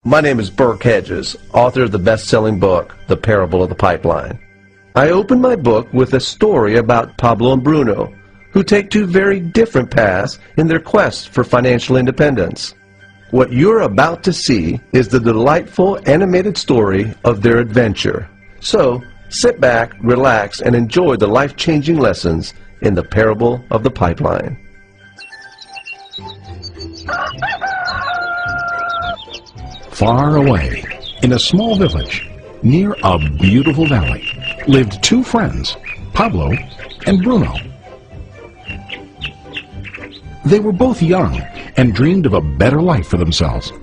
My name is Burke Hedges, author of the best-selling book, The Parable of the Pipeline. I open my book with a story about Pablo and Bruno, who take two very different paths in their quest for financial independence. What you're about to see is the delightful animated story of their adventure. So, sit back, relax, and enjoy the life-changing lessons in The Parable of the Pipeline. Far away, in a small village, near a beautiful valley, lived two friends, Pablo and Bruno. They were both young and dreamed of a better life for themselves.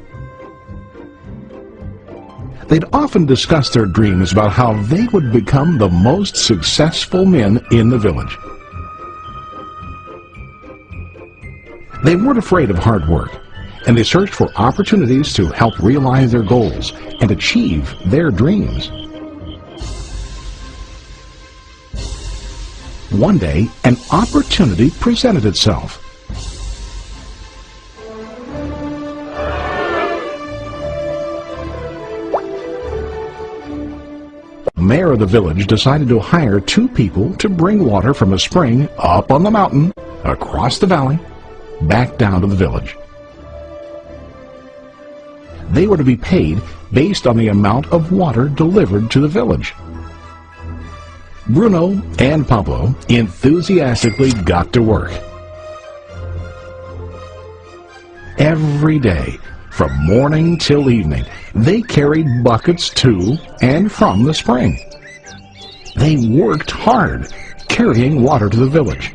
They'd often discuss their dreams about how they would become the most successful men in the village. They weren't afraid of hard work, and they searched for opportunities to help realize their goals and achieve their dreams. One day, an opportunity presented itself. The mayor of the village decided to hire two people to bring water from a spring up on the mountain, across the valley, back down to the village. They were to be paid based on the amount of water delivered to the village. Bruno and Pablo enthusiastically got to work. Every day, from morning till evening, they carried buckets to and from the spring. They worked hard, carrying water to the village.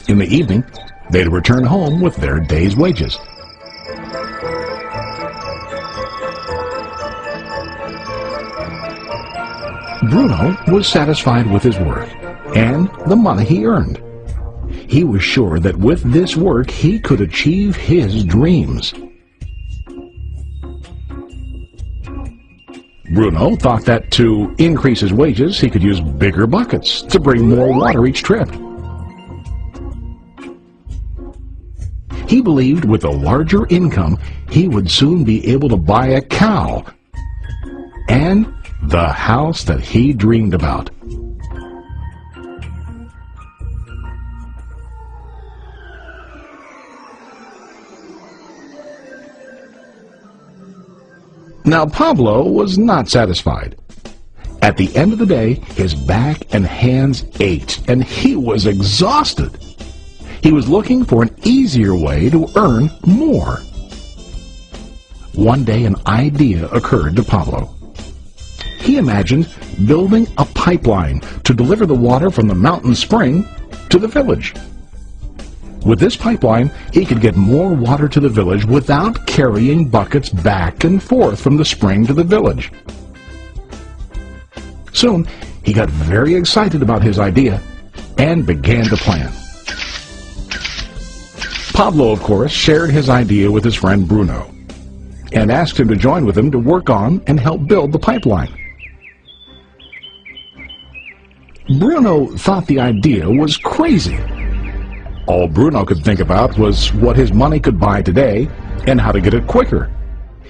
In the evening, they'd return home with their day's wages. Bruno was satisfied with his work and the money he earned. He was sure that with this work he could achieve his dreams. Bruno thought that to increase his wages he could use bigger buckets to bring more water each trip. He believed with a larger income he would soon be able to buy a cow and the house that he dreamed about. Now Pablo was not satisfied. At the end of the day, his back and hands ached, and he was exhausted. He was looking for an easier way to earn more. One day an idea occurred to Pablo. He imagined building a pipeline to deliver the water from the mountain spring to the village. With this pipeline, he could get more water to the village without carrying buckets back and forth from the spring to the village. Soon, he got very excited about his idea and began to plan. Pablo, of course, shared his idea with his friend Bruno and asked him to join with him to work on and help build the pipeline. Bruno thought the idea was crazy. All Bruno could think about was what his money could buy today and how to get it quicker.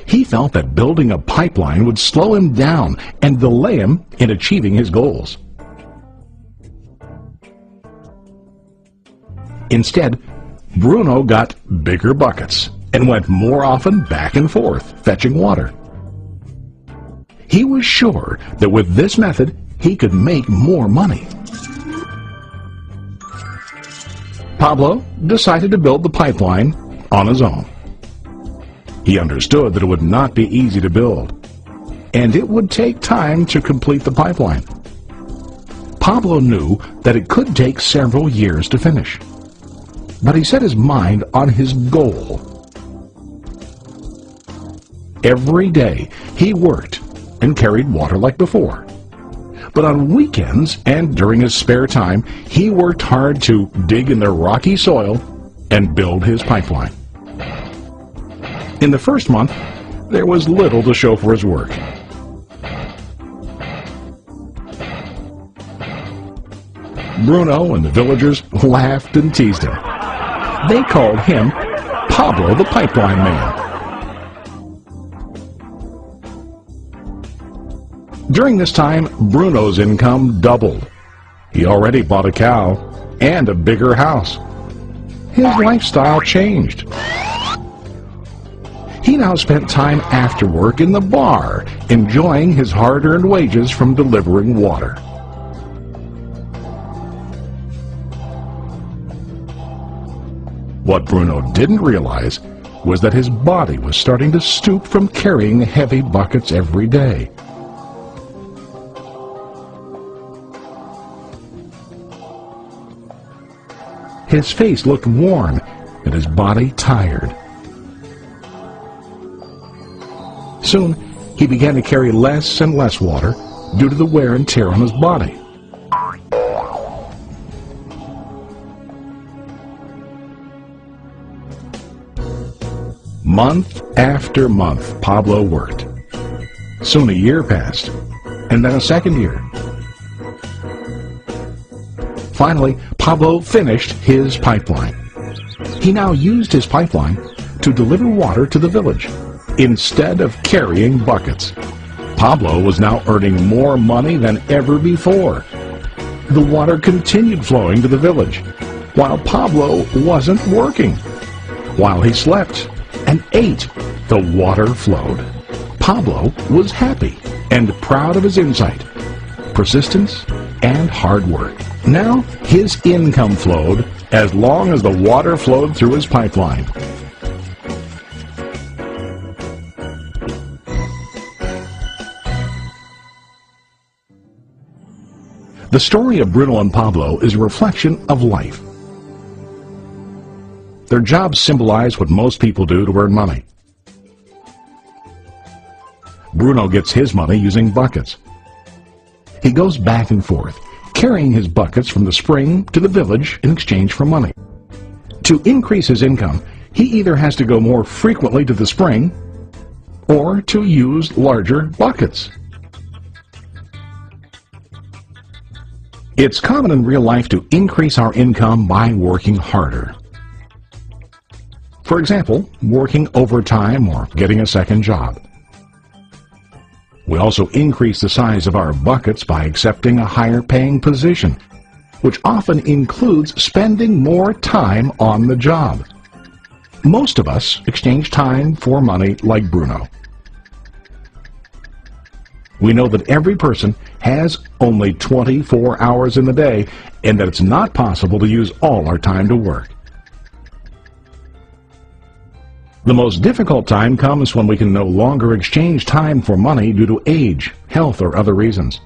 He felt that building a pipeline would slow him down and delay him in achieving his goals. Instead, Bruno got bigger buckets and went more often back and forth, fetching water. He was sure that with this method, he could make more money. Pablo decided to build the pipeline on his own. He understood that it would not be easy to build, and it would take time to complete the pipeline. Pablo knew that it could take several years to finish, but he set his mind on his goal. Every day he worked and carried water like before. But on weekends and during his spare time, he worked hard to dig in the rocky soil and build his pipeline. In the first month, there was little to show for his work. Bruno and the villagers laughed and teased him. They called him Pablo the Pipeline Man. During this time, Bruno's income doubled. He already bought a cow and a bigger house. His lifestyle changed. He now spent time after work in the bar, enjoying his hard-earned wages from delivering water. What Bruno didn't realize was that his body was starting to stoop from carrying heavy buckets every day. His face looked worn and his body tired. Soon, he began to carry less and less water due to the wear and tear on his body. Month after month, Pablo worked. Soon a year passed, and then a second year. Finally, Pablo finished his pipeline. He now used his pipeline to deliver water to the village instead of carrying buckets. Pablo was now earning more money than ever before. The water continued flowing to the village, while Pablo wasn't working. While he slept and ate, the water flowed. Pablo was happy and proud of his insight, persistence, and hard work. Now his income flowed as long as the water flowed through his pipeline. The story of Bruno and Pablo is a reflection of life. Their jobs symbolize what most people do to earn money. Bruno gets his money using buckets. He goes back and forth, carrying his buckets from the spring to the village in exchange for money. To increase his income, he either has to go more frequently to the spring or to use larger buckets. It's common in real life to increase our income by working harder. For example, working overtime or getting a second job. We also increase the size of our buckets by accepting a higher paying position, which often includes spending more time on the job. Most of us exchange time for money like Bruno. We know that every person has only 24 hours in the day and that it's not possible to use all our time to work. The most difficult time comes when we can no longer exchange time for money due to age, health, or other reasons.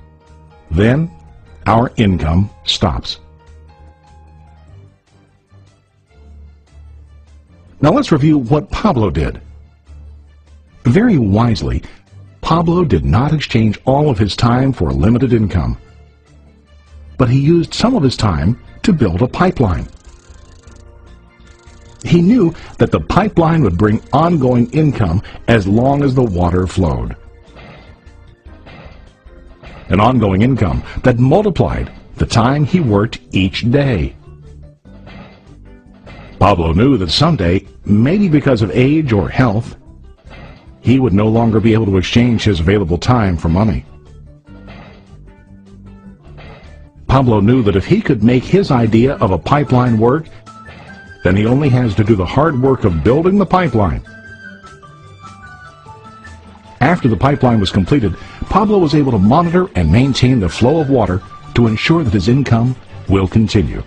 Then, our income stops. Now let's review what Pablo did. Very wisely, Pablo did not exchange all of his time for limited income, but he used some of his time to build a pipeline. He knew that the pipeline would bring ongoing income as long as the water flowed. An ongoing income that multiplied the time he worked each day. Pablo knew that someday, maybe because of age or health, he would no longer be able to exchange his available time for money. Pablo knew that if he could make his idea of a pipeline work, then he only has to do the hard work of building the pipeline. After the pipeline was completed, Pablo was able to monitor and maintain the flow of water to ensure that his income will continue.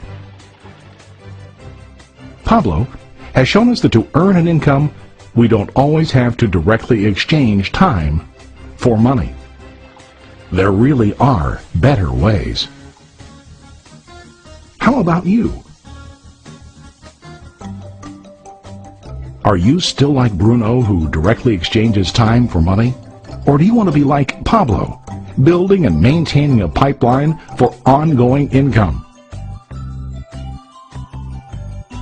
Pablo has shown us that to earn an income, we don't always have to directly exchange time for money. There really are better ways. How about you? Are you still like Bruno, who directly exchanges time for money? Or do you want to be like Pablo, building and maintaining a pipeline for ongoing income?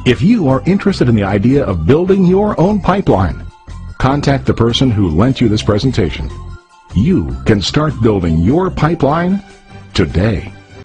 If you are interested in the idea of building your own pipeline, contact the person who lent you this presentation. You can start building your pipeline today.